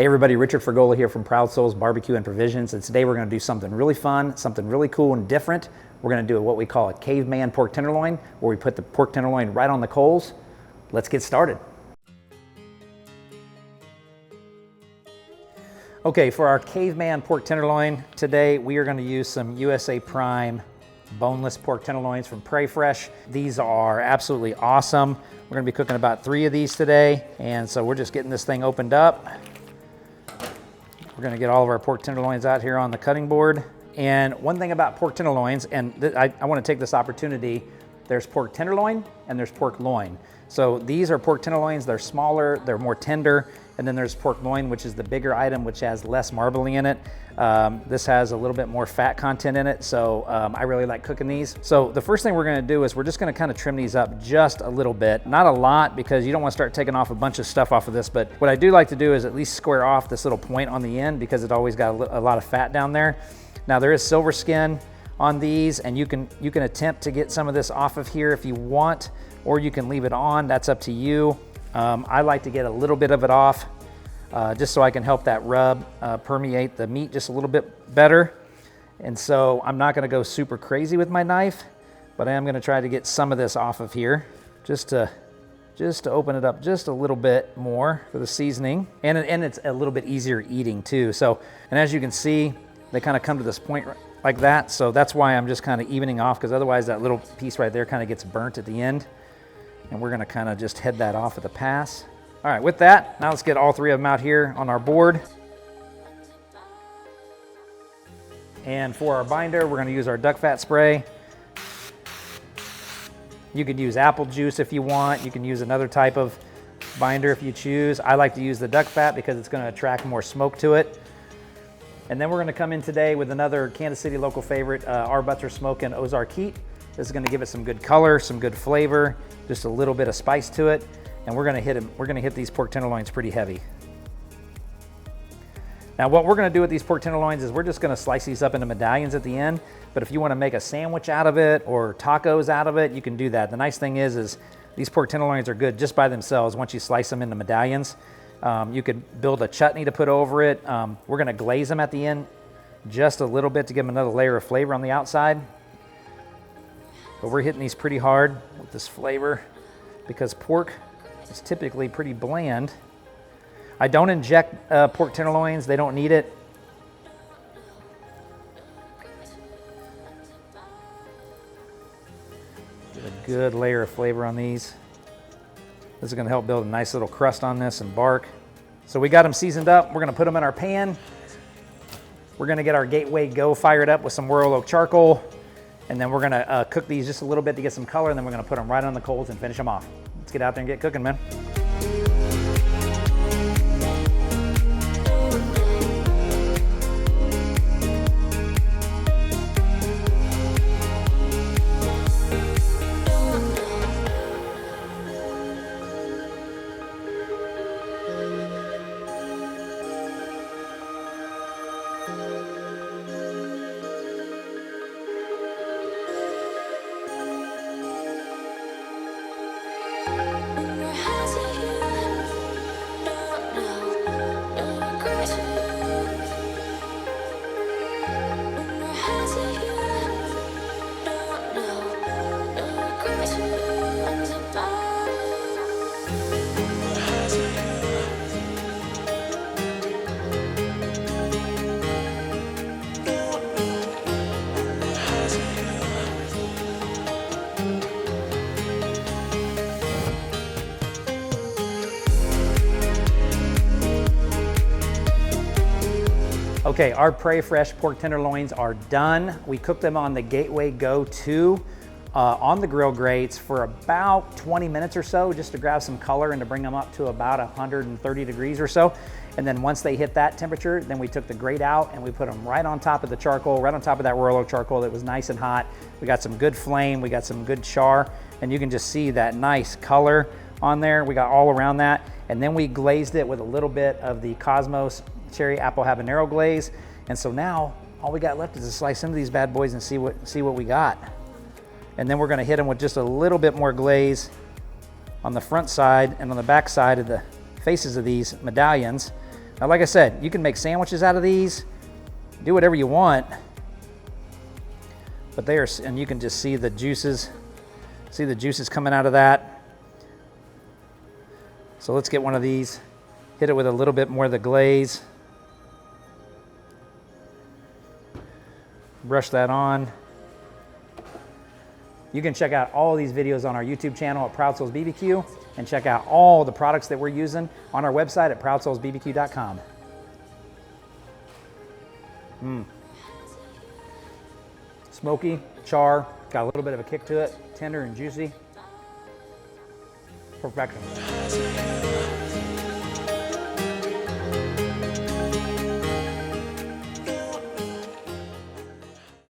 Hey everybody, Richard Fergola here from Proud Souls Barbecue and Provisions, and today we're going to do something really fun, something really cool and different. We're going to do what we call a caveman pork tenderloin, where we put the pork tenderloin right on the coals. Let's get started. Okay, for our caveman pork tenderloin today, we are going to use some USA Prime boneless pork tenderloins from Prairie Fresh. These are absolutely awesome. We're going to be cooking about 3 of these today, and so we're just getting this thing opened up. We're going to get all of our pork tenderloins out here on the cutting board. And one thing about pork tenderloins, and I want to take this opportunity, there's pork tenderloin and there's pork loin. So these are pork tenderloins, they're smaller, they're more tender, and then there's pork loin, which is the bigger item, which has less marbling in it. This has a little bit more fat content in it, so I really like cooking these. So the first thing we're gonna do is we're just gonna kind of trim these up just a little bit. Not a lot, because you don't wanna start taking off a bunch of stuff off of this, but what I do like to do is at least square off this little point on the end, because it always got a lot of fat down there. Now there is silver skin on these, and you can attempt to get some of this off of here if you want, or you can leave it on, that's up to you. I like to get a little bit of it off, just so I can help that rub permeate the meat just a little bit better. And so I'm not gonna go super crazy with my knife, but I am gonna try to get some of this off of here, just to open it up just a little bit more for the seasoning. And it's a little bit easier eating too. So, and as you can see, they kind of come to this point like that. So that's why I'm just kind of evening off, because otherwise that little piece right there kind of gets burnt at the end. And we're gonna kind of just head that off at the pass. All right, with that, now let's get all 3 of them out here on our board. And for our binder, we're gonna use our duck fat spray. You could use apple juice if you want. You can use another type of binder if you choose. I like to use the duck fat because it's gonna attract more smoke to it. And then we're gonna come in today with another Kansas City local favorite, our Butts Are Smoking Ozark Heat. This is gonna give it some good color, some good flavor, just a little bit of spice to it. And we're gonna hit these pork tenderloins pretty heavy. Now what we're gonna do with these pork tenderloins is we're just gonna slice these up into medallions at the end, but if you wanna make a sandwich out of it or tacos out of it, you can do that. The nice thing is these pork tenderloins are good just by themselves once you slice them into medallions. You could build a chutney to put over it. We're gonna glaze them at the end just a little bit to give them another layer of flavor on the outside. But we're hitting these pretty hard with this flavor because pork is typically pretty bland. I don't inject pork tenderloins, they don't need it. Get a good layer of flavor on these. This is gonna help build a nice little crust on this and bark. So we got them seasoned up. We're gonna put them in our pan. We're gonna get our Gateway Go fired up with some Royal Oak charcoal. And then we're gonna cook these just a little bit to get some color, and then we're gonna put them right on the coals and finish them off. Let's get out there and get cooking, man. Okay, our Prairie Fresh pork tenderloins are done. We cooked them on the Gateway Go 2 on the grill grates for about 20 minutes or so, just to grab some color and to bring them up to about 130 degrees or so. And then once they hit that temperature, then we took the grate out and we put them right on top of the charcoal, right on top of that Royal Oak charcoal that was nice and hot. We got some good flame, we got some good char, and you can just see that nice color on there. We got all around that. And then we glazed it with a little bit of the Cosmos Cherry Apple Habanero glaze. And so now all we got left is to slice into these bad boys and see what we got. And then we're gonna hit them with just a little bit more glaze on the front side and on the back side of the faces of these medallions. Now, like I said, you can make sandwiches out of these, do whatever you want, but they are, and you can just see the juices coming out of that. So let's get one of these, hit it with a little bit more of the glaze. Brush that on. You can check out all of these videos on our YouTube channel at Proud Souls BBQ, and check out all the products that we're using on our website at ProudSoulsBBQ.com. Smoky, char, got a little bit of a kick to it, tender and juicy. Perfection.